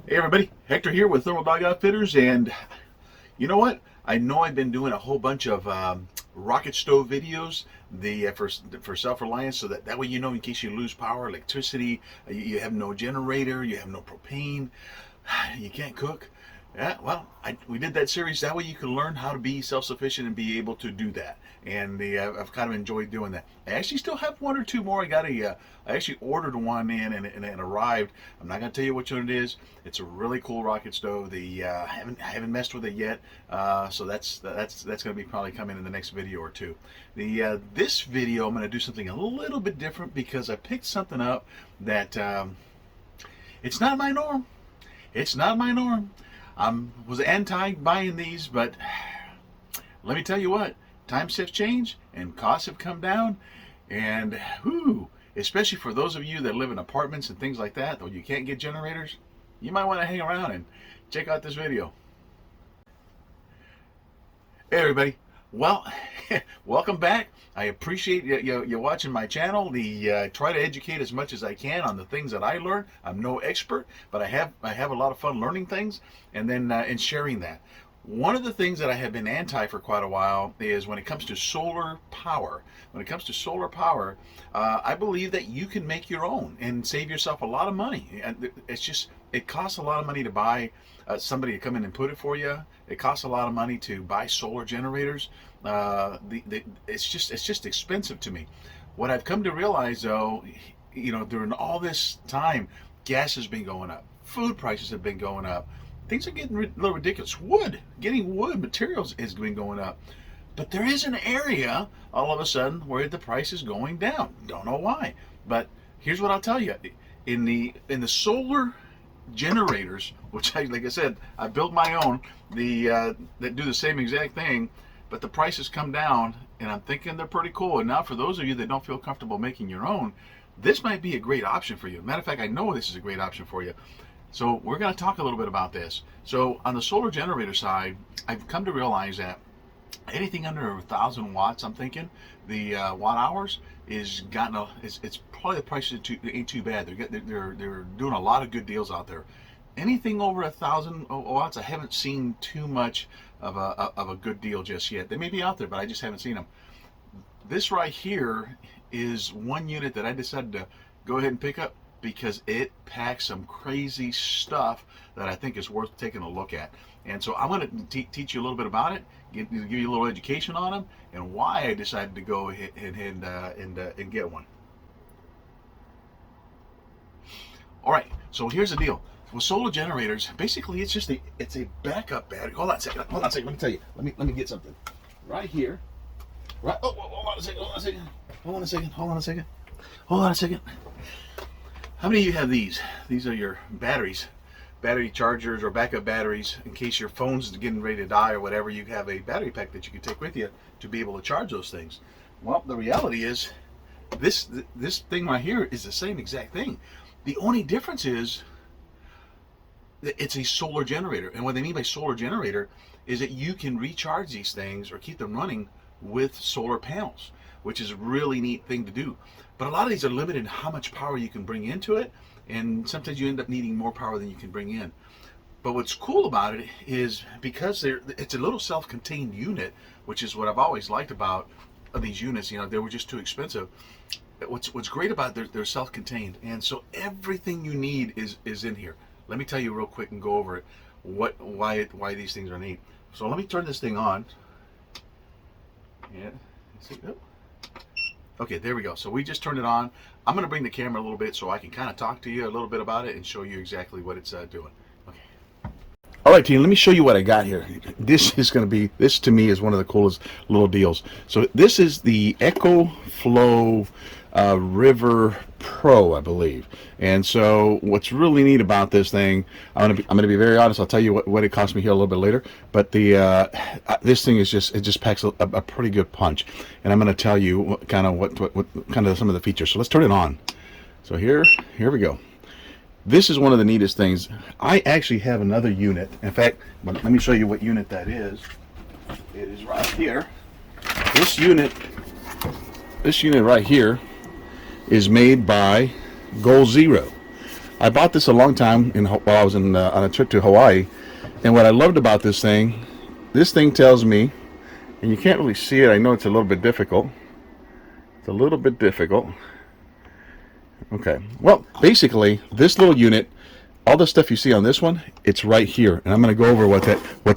Hey everybody, Hector here with Thermal Dog Outfitters, and you know what? I know I've been doing a whole bunch of rocket stove videos for self-reliance, so that way you know in case you lose power, electricity, you have no generator, you have no propane, you can't cook. Yeah, well, we did that series. That way you can learn how to be self-sufficient and be able to do that. And I've kind of enjoyed doing that. I actually still have one or two more. I actually ordered one in and it arrived. I'm not going to tell you which one it is. It's a really cool rocket stove. I haven't messed with it yet. So that's going to be probably coming in the next video or two. This video I'm going to do something a little bit different because I picked something up that it's not my norm. It's not my norm. Was anti buying these, but let me tell you what, times have changed and costs have come down, and especially for those of you that live in apartments and things like that, though you can't get generators, you might want to hang around and check out this video. Hey everybody, well, welcome back. I appreciate you watching my channel. Try to educate as much as I can on the things that I learn. I'm no expert, but I have a lot of fun learning things and then and sharing that. One of the things that I have been anti for quite a while is when it comes to solar power. When it comes to solar power, I believe that you can make your own and save yourself a lot of money. It costs a lot of money to buy somebody to come in and put it for you. It costs a lot of money to buy solar generators. It's just expensive to me. What I've come to realize, though, during all this time, gas has been going up, food prices have been going up, things are getting a little ridiculous. Getting wood materials has been going up. But there is an area all of a sudden where the price is going down. Don't know why. But here's what I'll tell you. In the solar generators, which like I said, I built my own, that do the same exact thing, but the prices come down, and I'm thinking they're pretty cool. And now for those of you that don't feel comfortable making your own, this might be a great option for you. Matter of fact, I know this is a great option for you. So we're going to talk a little bit about this. So on the solar generator side, I've come to realize that anything under 1,000 watts, I'm thinking, the watt hours it's probably the price ain't too bad. They're doing a lot of good deals out there. Anything over 1,000 watts, I haven't seen too much of a good deal just yet. They may be out there, but I just haven't seen them. This right here is one unit that I decided to go ahead and pick up because it packs some crazy stuff that I think is worth taking a look at. And so I'm going to teach you a little bit about it, give you a little education on them, and why I decided to go ahead and get one. All right, so here's the deal. With solar generators, basically it's a backup battery. Hold on a second. Let me tell you. Let me get something. Right here. Right. Oh, hold on a second. Hold on a second. How many of you have these? These are your batteries, battery chargers or backup batteries in case your phone's getting ready to die or whatever. You have a battery pack that you can take with you to be able to charge those things. Well, the reality is this thing right here is the same exact thing. The only difference is that it's a solar generator. And what they mean by solar generator is that you can recharge these things or keep them running with solar panels, which is a really neat thing to do. But a lot of these are limited in how much power you can bring into it, and sometimes you end up needing more power than you can bring in. But what's cool about it is because it's a little self-contained unit, which is what I've always liked about these units. They were just too expensive. What's great about it, they're self-contained, and so everything you need is in here. Let me tell you real quick and go over it, why these things are neat. So let me turn this thing on. Yeah. Okay, there we go. So we just turned it on. I'm going to bring the camera a little bit so I can kind of talk to you a little bit about it and show you exactly what it's doing. Okay. All right, team, let me show you what I got here. This to me is one of the coolest little deals. So this is the ECOFLOW River Pro, I believe. And so what's really neat about this thing, I'm gonna be very honest. I'll tell you what it cost me here a little bit later. But this thing is just packs a pretty good punch. And I'm gonna tell you what kind of some of the features. So let's turn it on. So here we go. This is one of the neatest things. I actually have another unit. In fact, let me show you what unit that is. It is right here. This unit right here is made by Goal Zero. I bought this a long time while I was on a trip to Hawaii, and what I loved about this thing tells me, and you can't really see it. I know it's a little bit difficult. It's a little bit difficult. Okay. Well, basically, this little unit, all the stuff you see on this one, it's right here, and I'm going to go over what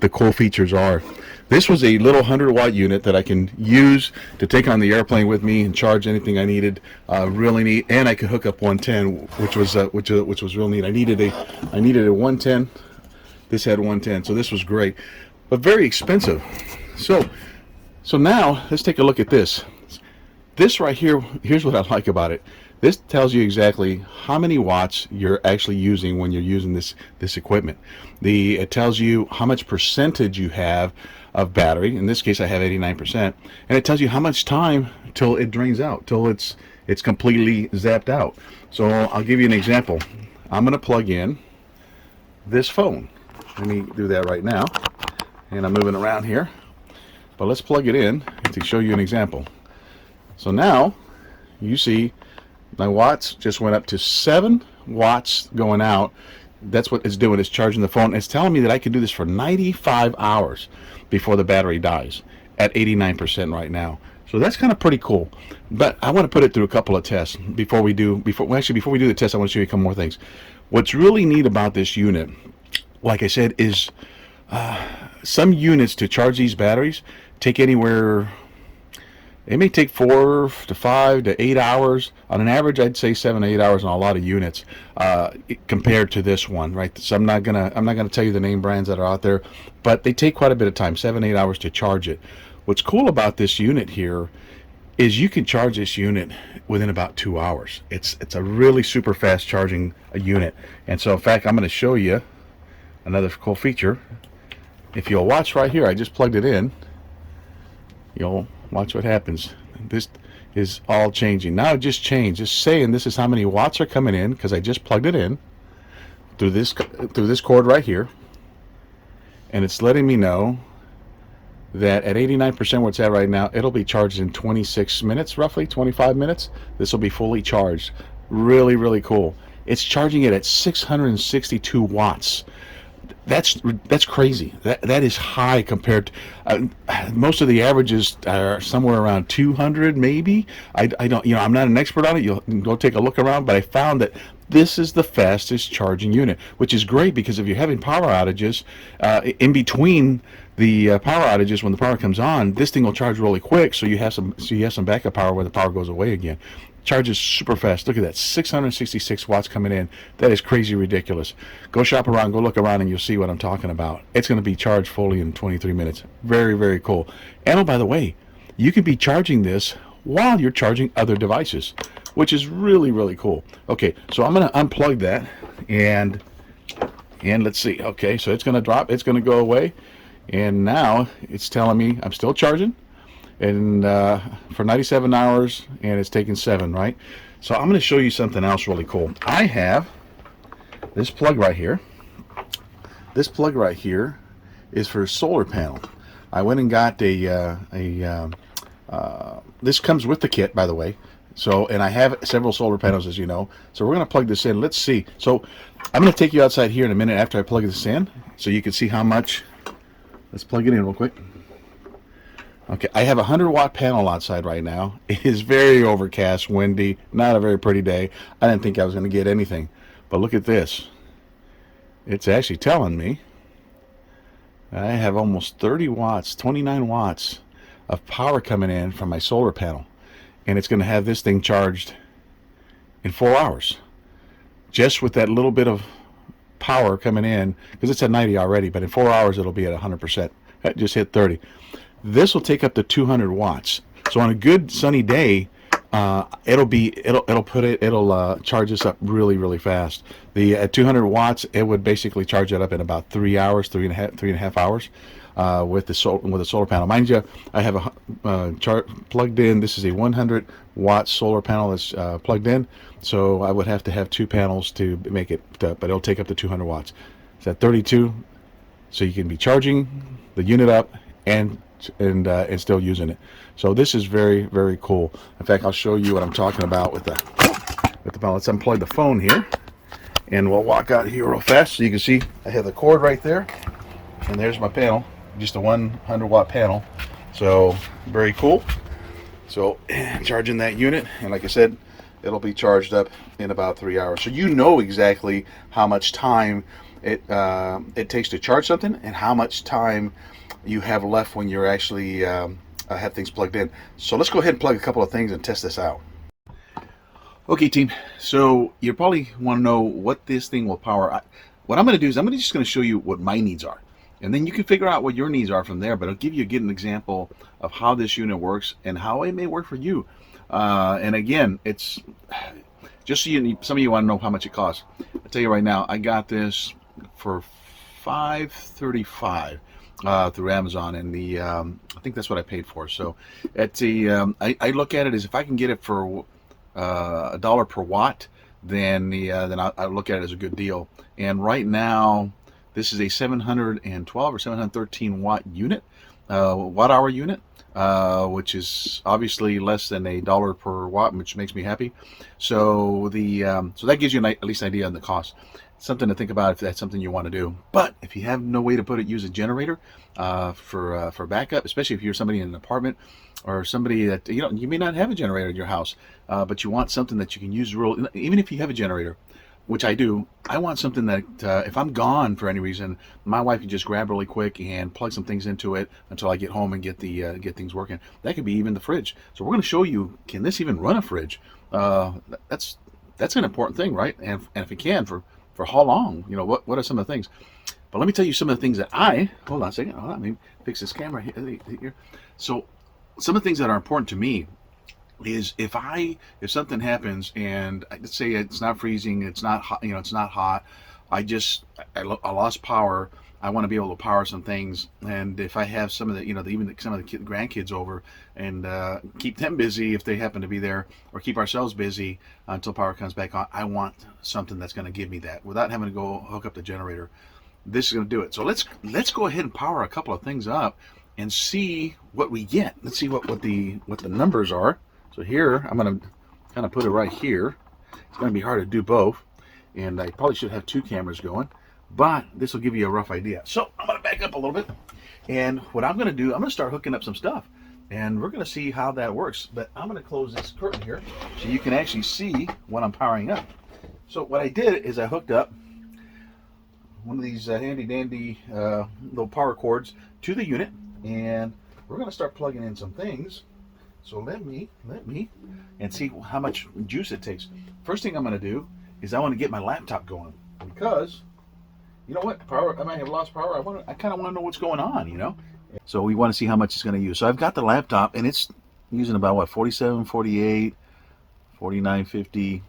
the cool features are. This was a little 100-watt unit that I can use to take on the airplane with me and charge anything I needed. Really neat, and I could hook up 110, which was real neat. I needed a 110. This had 110, so this was great, but very expensive. So now let's take a look at this. This right here. Here's what I like about it. This tells you exactly how many watts you're actually using when you're using this equipment. It tells you how much percentage you have of battery. In this case, I have 89%, and it tells you how much time till it drains out, till it's completely zapped out. So I'll give you an example. I'm going to plug in this phone. Let me do that right now, and I'm moving around here. But let's plug it in to show you an example. So now you see my watts just went up to 7 watts going out. That's what it's doing. It's charging the phone. It's telling me that I can do this for 95 hours before the battery dies at 89% right now. So that's kind of pretty cool. But I want to put it through a couple of tests before we do the test. I want to show you a couple more things. What's really neat about this unit, like I said, is some units to charge these batteries take anywhere. It may take 4 to 5 to 8 hours. On an average, I'd say 7 to 8 hours on a lot of units compared to this one, right? So I'm not gonna tell you the name brands that are out there, but they take quite a bit of time, 7 to 8 hours to charge it. What's cool about this unit here is you can charge this unit within about 2 hours. It's a really super fast charging unit. And so in fact, I'm going to show you another cool feature. If you'll watch right here, I just plugged it in. You'll watch what happens. This is all changing. Now it just changed. Just saying this is how many watts are coming in because I just plugged it in through this cord right here. And it's letting me know that at 89% where it's at right now, it'll be charged in 26 minutes, roughly 25 minutes. This will be fully charged. Really, really cool. It's charging it at 662 watts. That's crazy. That is high compared to most of the averages are somewhere around 200 maybe. I don't, I'm not an expert on it. You'll go take a look around, but I found that this is the fastest charging unit, which is great because if you're having power outages in between the power outages, when the power comes on, this thing will charge really quick, so you have some backup power when the power goes away again. Charges super fast. Look at that, 666 watts coming in. That is crazy ridiculous. Go shop around, go look around, and you'll see what I'm talking about. It's going to be charged fully in 23 minutes. Very, very cool. And oh, by the way, you can be charging this while you're charging other devices, which is really, really cool. Okay, so I'm going to unplug that, and let's see. Okay, so it's going to drop. It's going to go away, and now it's telling me I'm still charging. And for 97 hours, and it's taking 7, right? So I'm going to show you something else really cool. I have this plug right here. This plug right here is for a solar panel. I went and got this comes with the kit, by the way. So, and I have several solar panels, as you know. So we're going to plug this in. Let's see. So I'm going to take you outside here in a minute after I plug this in, so you can see how much. Let's plug it in real quick. Okay, I have a 100-watt panel outside right now. It is very overcast, windy, not a very pretty day. I didn't think I was going to get anything. But look at this. It's actually telling me I have almost 30 watts, 29 watts of power coming in from my solar panel. And it's going to have this thing charged in 4 hours. Just with that little bit of power coming in, because it's at 90 already, but in 4 hours it'll be at 100%. That just hit 30. This will take up to 200 watts. So on a good sunny day, it'll charge this up really, really fast. At 200 watts, it would basically charge it up in about 3 hours, three and a half hours, with the solar panel. Mind you, I have a plugged in. This is a 100-watt solar panel that's plugged in. So I would have to have 2 panels to make it, but it'll take up to 200 watts. It's at 32, so you can be charging the unit up and still using it. So this is very, very cool. In fact, I'll show you what I'm talking about with the panel. Let's unplug the phone here, And we'll walk out here real fast so you can see I have the cord right there. And there's my panel, just a 100 watt panel. So very cool. So charging that unit, and like I said, it'll be charged up in about 3 hours. So you know exactly how much time it takes to charge something and how much time you have left when you're actually have things plugged in. So let's go ahead and plug a couple of things and test this out. Okay, team. So you probably want to know what this thing will power. What I'm going to do is I'm just going to show you what my needs are. And then you can figure out what your needs are from there, but I'll give you an example of how this unit works and how it may work for you. And again, it's just so some of you want to know how much it costs. I'll tell you right now, I got this for $535 through Amazon, and I think that's what I paid for. So at I look at it as if I can get it for $1 per watt, then I look at it as a good deal. And right now, this is a 712 or 713 watt unit, watt hour unit, which is obviously less than $1 per watt, which makes me happy. So so that gives you at least an idea on the cost. Something to think about if that's something you want to do. But if you have no way to use a generator for backup, especially if you're somebody in an apartment or somebody that you may not have a generator in your house, but you want something that you can use even if you have a generator, which I do. I want something that if I'm gone for any reason, my wife can just grab really quick and plug some things into it until I get home and get things working. That could be even the fridge. So we're going to show you, can this even run a fridge? That's an important thing, right? And if it can, for how long? What are some of the things? But let me tell you some of the things that hold on a second. Let me fix this camera here. So some of the things that are important to me is if something happens and let's say it's not freezing, it's not hot, it's not hot, I lost power. I want to be able to power some things, and if I have some of the even some of the grandkids over and keep them busy if they happen to be there, or keep ourselves busy until power comes back on, I want something that's going to give me that without having to go hook up the generator. This is going to do it. So let's go ahead and power a couple of things up and see what we get. Let's see what the numbers are. So here, I'm going to kind of put it right here. It's going to be hard to do both, and I probably should have two cameras going, but this will give you a rough idea. So I'm going to back up a little bit, and what I'm going to do, I'm going to start hooking up some stuff, and we're going to see how that works. But I'm going to close this curtain here so you can actually see what I'm powering up. So what I did is I hooked up one of these handy dandy little power cords to the unit, and we're going to start plugging in some things. So let me and see how much juice it takes. First thing I'm going to do is I want to get my laptop going, because you know what, I might have lost power. I kind of want to know what's going on, So we want to see how much it's going to use. So I've got the laptop, and it's using about what, 47, 48, 49, 50,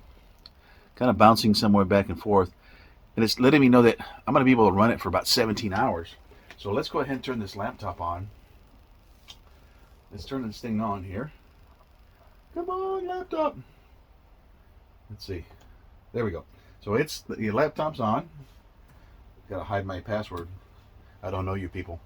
kind of bouncing somewhere back and forth. And it's letting me know that I'm going to be able to run it for about 17 hours. So let's go ahead and turn this laptop on. Let's turn this thing on here. Come on, laptop. Let's see. There we go. So the laptop's on. Gotta hide my password. I don't know you people.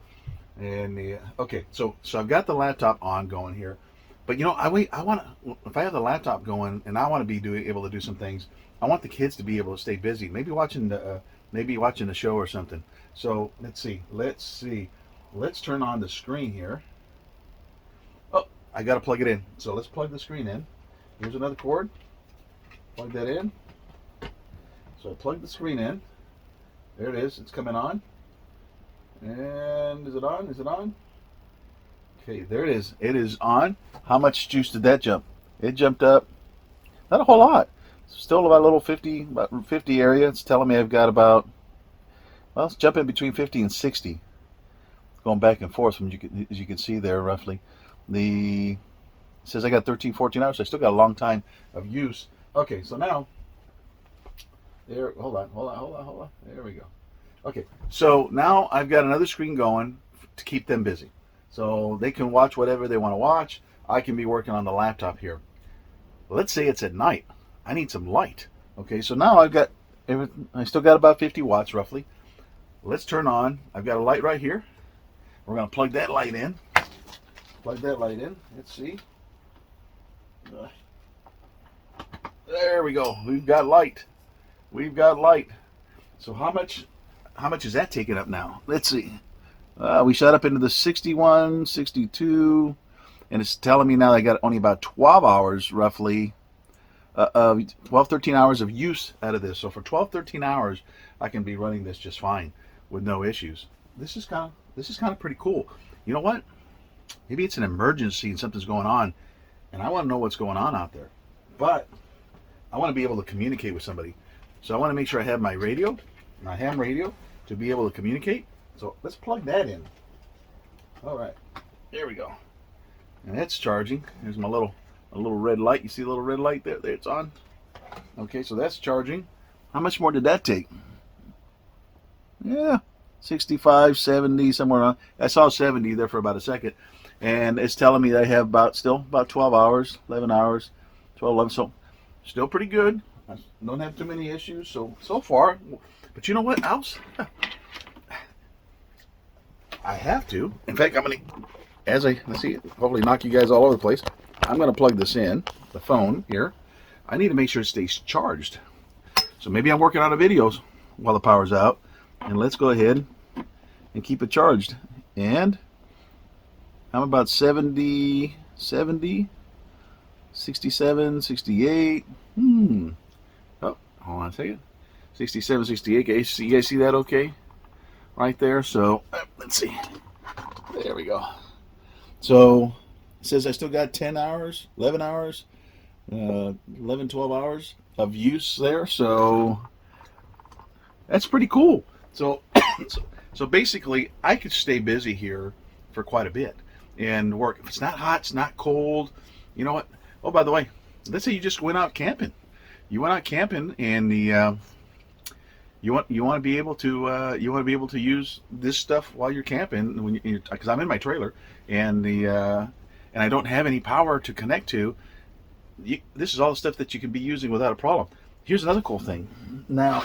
And okay, so I've got the laptop on going here. But if I have the laptop going and I want to be able to do some things, I want the kids to be able to stay busy. Maybe watching the show or something. So let's see. Let's turn on the screen here. I got to plug it in. So let's plug the screen in. Here's another cord. Plug that in. So I plug the screen in. There it is. It's coming on. And is it on? Is it on? Okay, there it is. It is on. How much juice did that jump? It jumped up. Not a whole lot. Still about a little 50 area. It's telling me I've got about, well, it's jumping between 50 and 60. Going back and forth, as you can see there roughly. It says I got 13, 14 hours, so I still got a long time of use. Okay, so now, hold on. There we go. Okay, so now I've got another screen going to keep them busy. So they can watch whatever they want to watch. I can be working on the laptop here. Let's say it's at night. I need some light. Okay, so now I still got about 50 watts roughly. Let's turn on. I've got a light right here. We're going to plug that light in. Let's see. There we go. We've got light. we've got light. So how much is that taking up now? Let's see. We shot up into the 61, 62, and it's telling me now I got only about 12 hours roughly, 12, 13 hours of use out of this. So for 12, 13 hours, I can be running this just fine with no issues. This is kind of pretty cool. You know what? Maybe it's an emergency and something's going on, and I want to know what's going on out there. But I want to be able to communicate with somebody. So I want to make sure I have my radio, my ham radio, to be able to communicate. So let's plug that in. All right, there we go. And that's charging. Here's my little red light. You see the little red light there? There, it's on. Okay, so that's charging. How much more did that take? Yeah, 65, 70, somewhere around. I saw 70 there for about a second. And it's telling me that I have still about 12 hours, 11 hours, 12, 11. So still pretty good. I don't have too many issues so far. But you know what else? I have to. In fact, I'm going to, let's see, hopefully knock you guys all over the place. I'm going to plug this in, the phone here. I need to make sure it stays charged. So maybe I'm working on a video while the power's out. And let's go ahead and keep it charged. And I'm about 70, 67, 68. Oh, hold on a second. 67, 68. You guys see that okay? Right there. So let's see. There we go. So it says I still got 10 hours, 11 hours, 11, 12 hours of use there. So that's pretty cool. So so basically I could stay busy here for quite a bit and work. If it's not hot, it's not cold. You know what? Oh, by the way, let's say you just went out camping. You went out camping, and you want to be able to use this stuff while you're camping. When because I'm in my trailer, and I don't have any power to connect to. This is all the stuff that you can be using without a problem. Here's another cool thing. Now,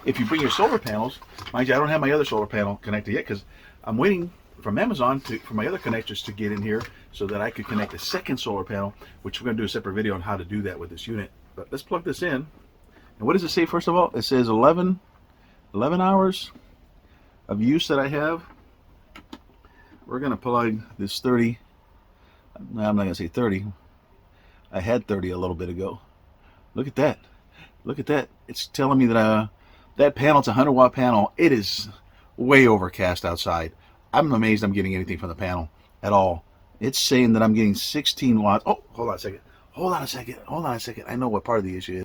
if you bring your solar panels, mind you, I don't have my other solar panel connected yet because I'm waiting from Amazon for my other connectors to get in here so that I could connect a second solar panel, which we're going to do a separate video on how to do that with this unit. But let's plug this in. And what does it say first of all? It says 11 hours of use that I have. We're going to plug this 30. No, I'm not going to say 30. I had 30 a little bit ago. Look at that. Look at that. It's telling me that that panel, it's a 100-watt panel. It is way overcast outside. I'm amazed I'm getting anything from the panel at all. It's saying that I'm getting 16 watts. Oh, hold on a second. Hold on a second. I know what part of the issue is.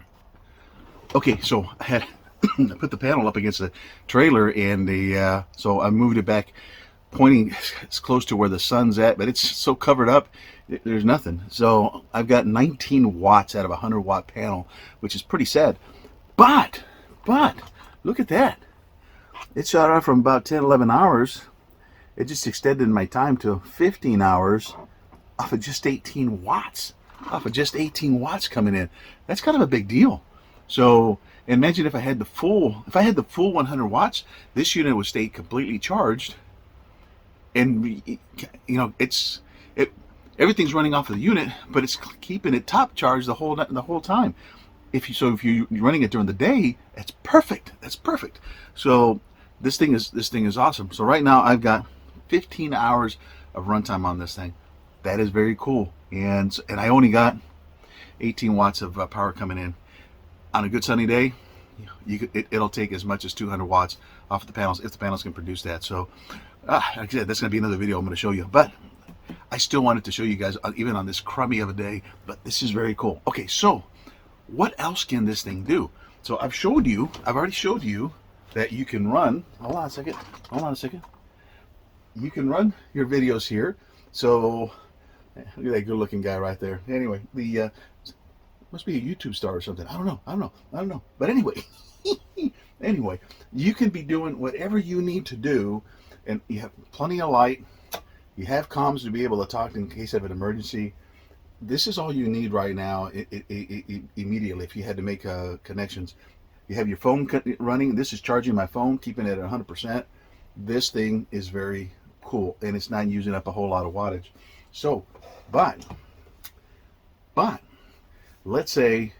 Okay, so I had I put the panel up against the trailer, and so I moved it back, pointing as close to where the sun's at, but it's so covered up, there's nothing. So I've got 19 watts out of a 100-watt panel, which is pretty sad. But look at that. It shot out from about 10, 11 hours. It just extended my time to 15 hours off of just 18 watts. Off of just 18 watts coming in. That's kind of a big deal. So imagine if I had the full 100 watts, this unit would stay completely charged. And you know, everything's running off of the unit, but it's keeping it top charged the whole time. If you're running it during the day, that's perfect. That's perfect. So this thing is awesome. So right now I've got 15 hours of runtime on this thing. That is very cool. And I only got 18 watts of power coming in. On a good sunny day, it'll take as much as 200 watts off the panels if the panels can produce that. So like I said, that's going to be another video I'm going to show you. But I still wanted to show you guys, even on this crummy of a day. But this is very cool. Okay, so what else can this thing do? So I've already showed you that you can run. Hold on a second. You can run your videos here. So look at that good-looking guy right there. Anyway, the must be a YouTube star or something. I don't know. But anyway, you can be doing whatever you need to do, and you have plenty of light. You have comms to be able to talk in case of an emergency. This is all you need right now. Immediately, if you had to make connections, you have your phone running. This is charging my phone, keeping it at 100%. This thing is very cool, and it's not using up a whole lot of wattage. So, but let's say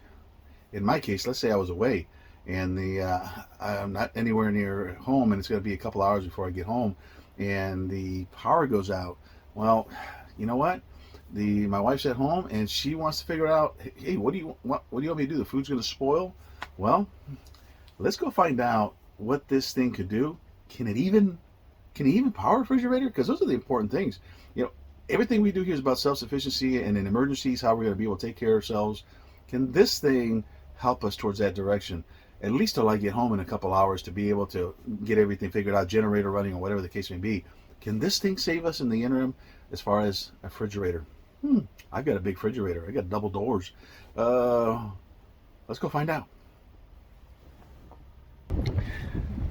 in my case, let's say I was away and I'm not anywhere near home, and it's going to be a couple hours before I get home, and the power goes out. Well, you know what? My wife's at home and she wants to figure out, hey, what do you want me to do? The food's going to spoil. Well, let's go find out what this thing could do. Can it even power a refrigerator? Because those are the important things. You know, everything we do here is about self-sufficiency, and in emergencies, how we're going to be able to take care of ourselves. Can this thing help us towards that direction? At least till I get home in a couple hours, to be able to get everything figured out, generator running or whatever the case may be. Can this thing save us in the interim as far as a refrigerator? I've got a big refrigerator. I got double doors. Let's go find out.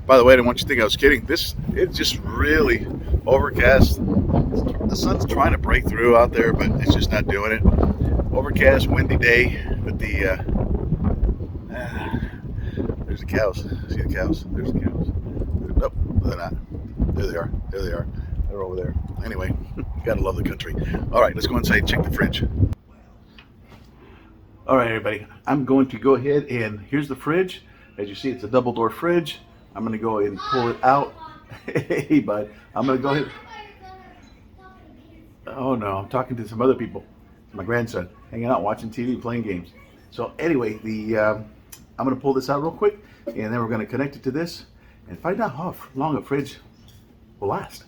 By the way, I didn't want you to think I was kidding. It's just really overcast. The sun's trying to break through out there, but it's just not doing it. Overcast, windy day with the there's the cows. See the cows? There's the cows. Nope, they're not. There they are. There they are. They're over there. Anyway, you gotta love the country. All right, let's go inside and check the fridge. All right, everybody. I'm going to go ahead and here's the fridge. As you see, it's a double door fridge. I'm going to go ahead and pull it out. Hey, bud. I'm going to go ahead. Oh, no. I'm talking to some other people. My grandson hanging out, watching TV, playing games. So anyway, I'm going to pull this out real quick, and then we're going to connect it to this and find out how long a fridge will last.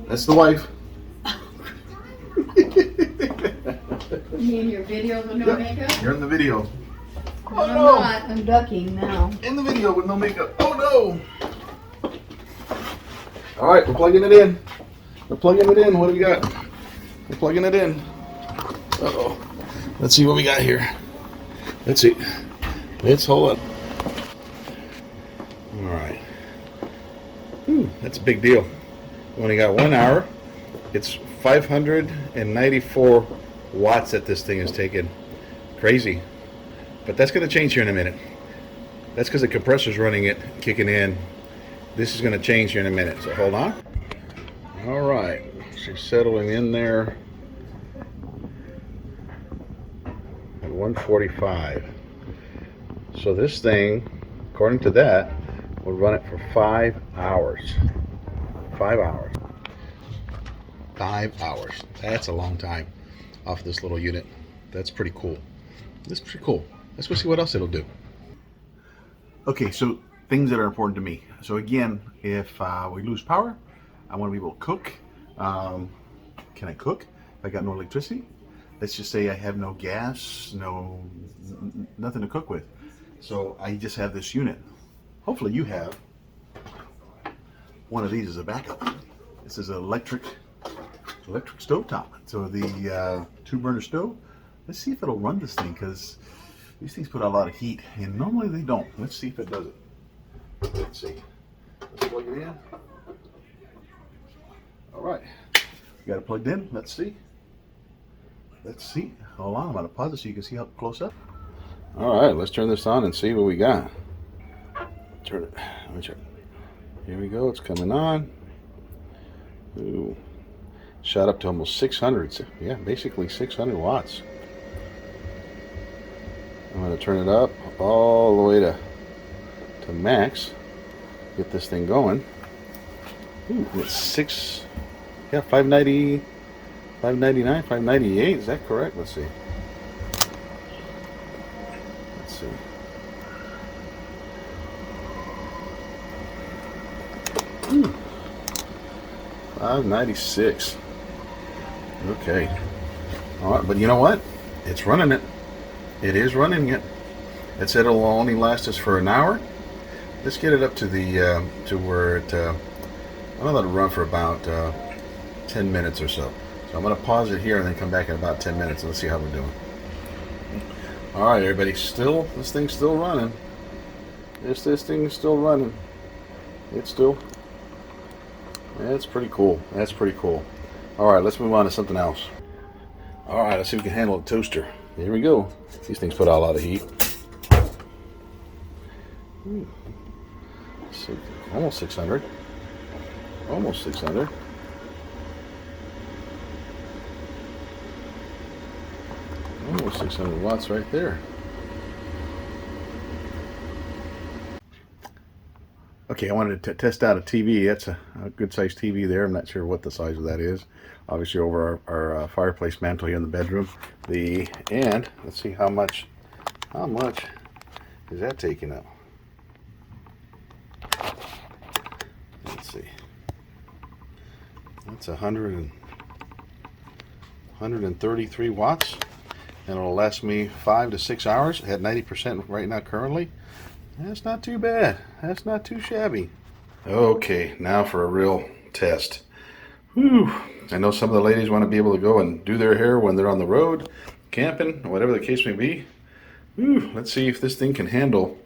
That's the wife. You mean your video with no makeup? You're in the video. Oh, I'm no. Not. I'm ducking now. In the video with no makeup. Oh no! All right, we're plugging it in. We're plugging it in. What do we got? We're plugging it in. Uh-oh. Let's see what we got here. Let's see. Let's hold on. All right. Ooh, that's a big deal. We only got 1 hour. It's 594 watts that this thing is taking. Crazy. But that's going to change here in a minute. That's because the compressor's running it, kicking in. This is going to change here in a minute, so hold on. All right, she's settling in there at 145. So this thing, according to that, will run it for 5 hours. 5 hours. 5 hours. That's a long time off this little unit. That's pretty cool. That's pretty cool. Let's go see what else it'll do. Okay, so things that are important to me. So again, if we lose power, I want to be able to cook. Can I cook if I got no electricity? Let's just say I have no gas, nothing to cook with. So I just have this unit. Hopefully you have one of these as a backup. This is an electric stovetop. So the 2-burner stove. Let's see if it'll run this thing, because these things put out a lot of heat, and normally they don't. Let's see if it does it. Let's see. Let's plug it in. All right. We got it plugged in. Let's see. Let's see. Hold on. I'm going to pause it so you can see how close up. All right. Let's turn this on and see what we got. Turn it. Let me check. Here we go. It's coming on. Ooh. Shot up to almost 600. Yeah, basically 600 watts. I'm going to turn it up all the way to max. Get this thing going. Ooh, it's 590, 599, 598. Is that correct? Let's see. Let's see. Ooh. 596. Okay. All right, but you know what? It's running it. It is running it. It said it'll only last us for an hour. Let's get it up to the to where it. I'm gonna let it run for about 10 minutes or so. So I'm gonna pause it here and then come back in about 10 minutes and let's see how we're doing. All right, everybody. This thing's still running. This thing is still running. It's still. That's pretty cool. That's pretty cool. All right, let's move on to something else. All right, let's see if we can handle a toaster. Here we go. These things put out a lot of heat. Almost 600. Almost 600. Almost 600 watts right there. Okay, I wanted to test out a TV. That's a good sized TV there. I'm not sure what the size of that is. Obviously over our fireplace mantle here in the bedroom. And let's see how much is that taking up. Let's see. That's 133 watts, and it'll last me 5 to 6 hours at 90% right now currently. That's not too bad. That's not too shabby. Okay, now for a real test. Whew. I know some of the ladies want to be able to go and do their hair when they're on the road, camping, whatever the case may be. Whew. Let's see if this thing can handle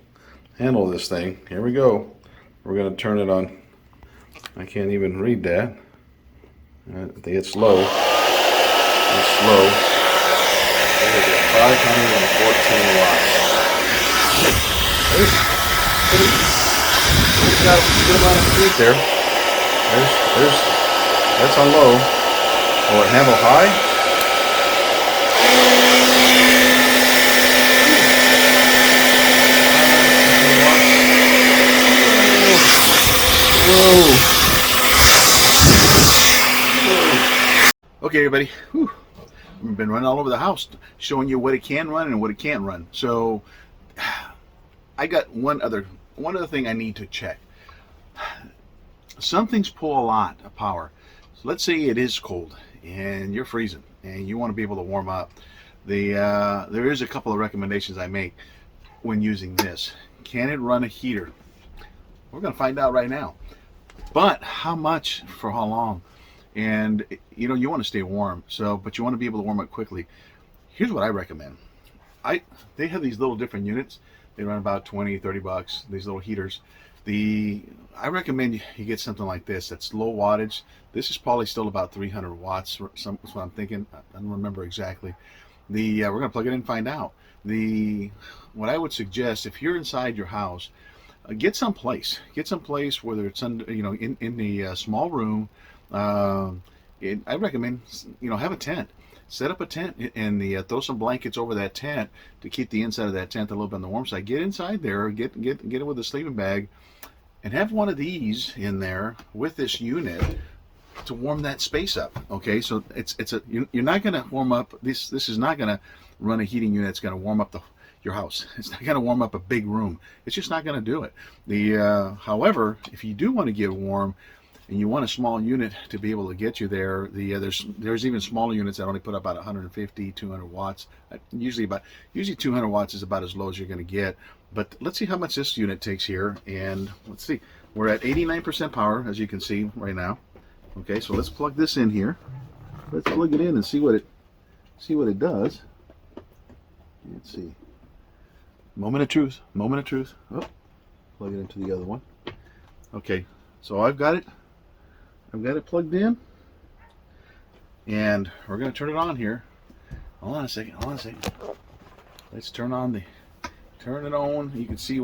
this thing. Here we go. We're going to turn it on. I can't even read that. I think it's low. It's slow. Look at that, 514 watts. There's got a good amount of speed there. That's on low. Will it handle high? Whoa. Okay, everybody. Whew. We've been running all over the house showing you what it can run and what it can't run. So I got one other thing I need to check. Some things pull a lot of power. So let's say it is cold and you're freezing and you want to be able to warm up. There is a couple of recommendations I make when using this. Can it run a heater? We're going to find out right now. But how much for how long? And you want to stay warm, but you want to be able to warm up quickly. Here's what I recommend. They have these little different units. They run about 20, 30 bucks, these little heaters. I recommend you get something like this that's low wattage. This is probably still about 300 watts. That's what I'm thinking. I don't remember exactly. We're going to plug it in and find out. What I would suggest, if you're inside your house, get some place whether it's under, in the small room. I recommend, have a tent. Set up a tent and throw some blankets over that tent to keep the inside of that tent a little bit on the warm side. Get inside there, get it with a sleeping bag, and have one of these in there with this unit to warm that space up. Okay, so you're not going to warm up this. This is not going to run a heating unit that's going to warm up your house. It's not going to warm up a big room. It's just not going to do it. However, if you do want to get warm, and you want a small unit to be able to get you there, there's even smaller units that only put up about 150, 200 watts. Usually 200 watts is about as low as you're going to get. But let's see how much this unit takes here, and let's see. We're at 89% power, as you can see right now. Okay, so let's plug this in here. Let's plug it in and see what it does. Let's see. Moment of truth. Moment of truth. Oh, plug it into the other one. Okay, so I've got it plugged in, and we're going to turn it on here. Hold on a second. Let's turn it on. You can see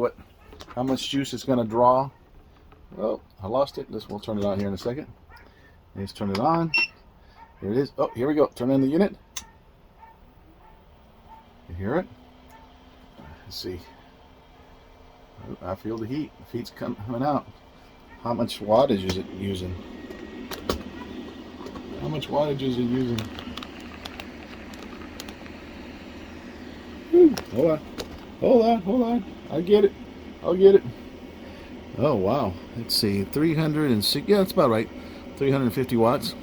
how much juice it's going to draw. Oh, I lost it. We'll turn it on here in a second. Let's turn it on. Here it is. Oh, here we go. Turn in the unit. You hear it? Let's see. I feel the heat. The heat's coming out. How much wattage is it using? How much wattage is it using? Hold on. I'll get it. Oh, wow. Let's see. 306. Yeah, that's about right. 350 watts.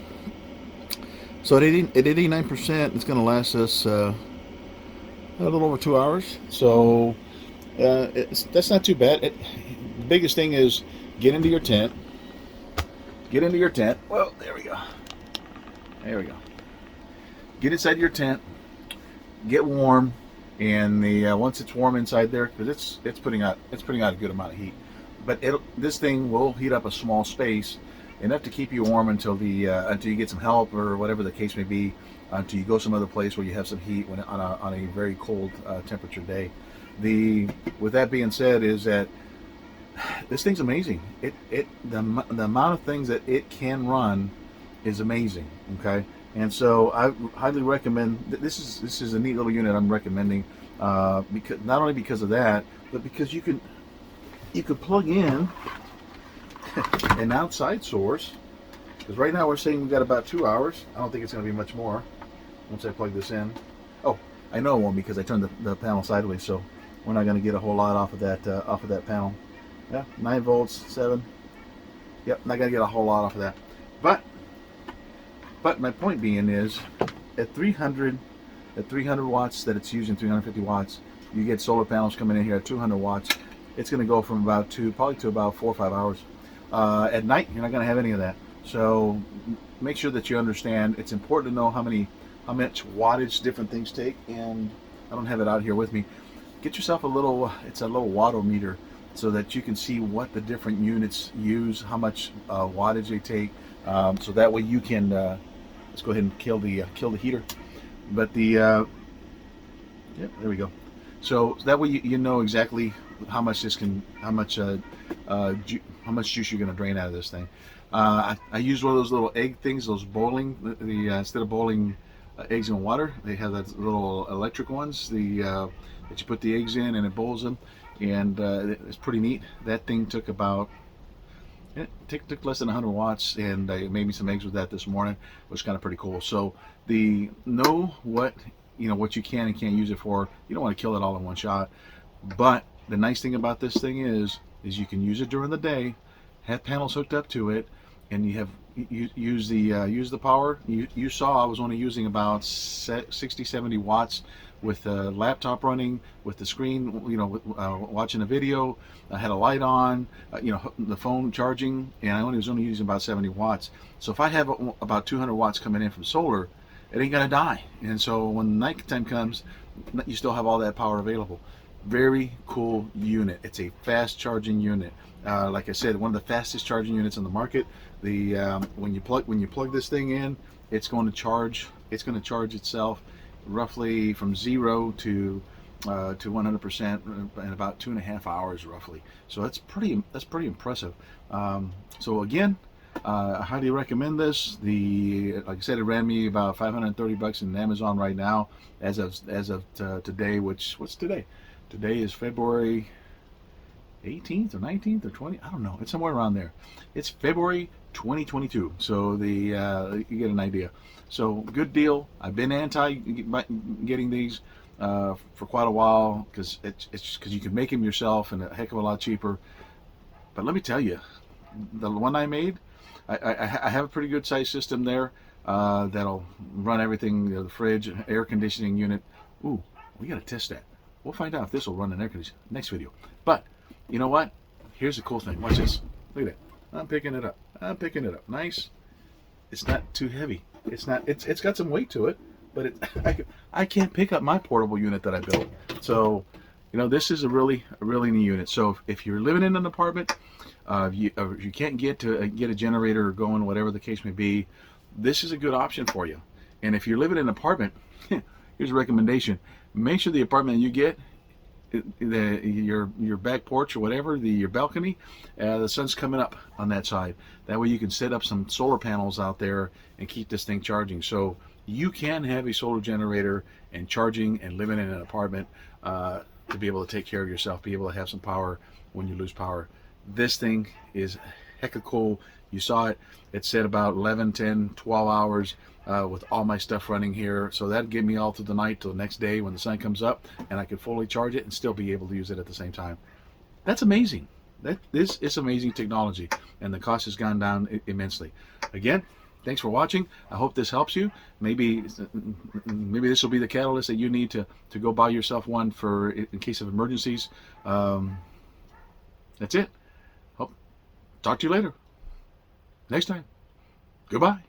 So at 89%, it's going to last us a little over 2 hours. So that's not too bad. The biggest thing is get into your tent. Well, there we go. Get inside your tent. Get warm, and once it's warm inside there, because it's putting out a good amount of heat. But this thing will heat up a small space, enough to keep you warm until you get some help or whatever the case may be, until you go some other place where you have some heat on a very cold temperature day. With that being said, is that this thing's amazing. The amount of things that it can run is amazing. Okay, and so I highly recommend. This is a neat little unit I'm recommending, because not only because of that, but because you could plug in an outside source. Because right now we're saying we've got about 2 hours. I don't think it's going to be much more once I plug this in. Oh, I know it won't, because I turned the panel sideways, so we're not going to get a whole lot off of that panel. Yeah, 9 volts, 7. Yep, not going to get a whole lot off of that. But my point being is, at 300 watts that it's using, 350 watts, you get solar panels coming in here at 200 watts. It's going to go from probably to about 4 or 5 hours. At night, you're not going to have any of that. So make sure that you understand. It's important to know how much wattage different things take, and I don't have it out here with me. Get yourself it's a little wattometer, so that you can see what the different units use, how much wattage they take, so that way you can let's go ahead and kill the heater. But yep, there we go. So that way you know exactly how much juice you're going to drain out of this thing. I use one of those little egg things, those boiling, instead of boiling eggs in water, they have that little electric ones, that you put the eggs in and it boils them, and it's pretty neat. That thing took took less than 100 watts, and I made me some eggs with that this morning, which is kind of pretty cool. So know what you can and can't use it for. You don't want to kill it all in one shot, but the nice thing about this thing is you can use it during the day, have panels hooked up to it, and use the power. You saw I was only using about 60-70 watts with the laptop running, with the screen, watching a video. I had a light on, the phone charging, and I was only using about 70 watts. So if I have about 200 watts coming in from solar, it ain't gonna die. And so when nighttime comes, you still have all that power available. Very cool unit. It's a fast charging unit. Like I said, one of the fastest charging units on the market. When you plug this thing in, it's going to charge itself roughly from 0 to 100% in about 2.5 hours roughly. So that's pretty impressive. So again, I highly recommend this. Like I said, it ran me about $530 in Amazon right now, as of today. What's today? Today is February 18th or 19th or 20th. I don't know. It's somewhere around there. It's February 2022. So you get an idea. So good deal. I've been anti getting these for quite a while, because you can make them yourself and a heck of a lot cheaper. But let me tell you, the one I made, I have a pretty good size system there that'll run everything, the fridge, air conditioning unit. Ooh, we got to test that. We'll find out if this will run an air conditioner next video. But you know what? Here's the cool thing. Watch this. Look at that. I'm picking it up. Nice. It's not too heavy. It's got some weight to it, but I can't pick up my portable unit that I built. So, this is a really neat unit. So if you're living in an apartment, if you can't get a generator going, whatever the case may be, this is a good option for you. And if you're living in an apartment, here's a recommendation. Make sure the apartment you get, your back porch or whatever, your balcony, the sun's coming up on that side. That way you can set up some solar panels out there and keep this thing charging. So you can have a solar generator and charging and living in an apartment to be able to take care of yourself, be able to have some power when you lose power. This thing is hecka cool. You saw it. It said about 11, 10, 12 hours with all my stuff running here. So that'd get me all through the night till the next day when the sun comes up, and I could fully charge it and still be able to use it at the same time. That's amazing. This is amazing technology, and the cost has gone down immensely. Again, thanks for watching. I hope this helps you. Maybe this will be the catalyst that you need to go buy yourself one in case of emergencies. That's it. Talk to you later. Next time. Goodbye.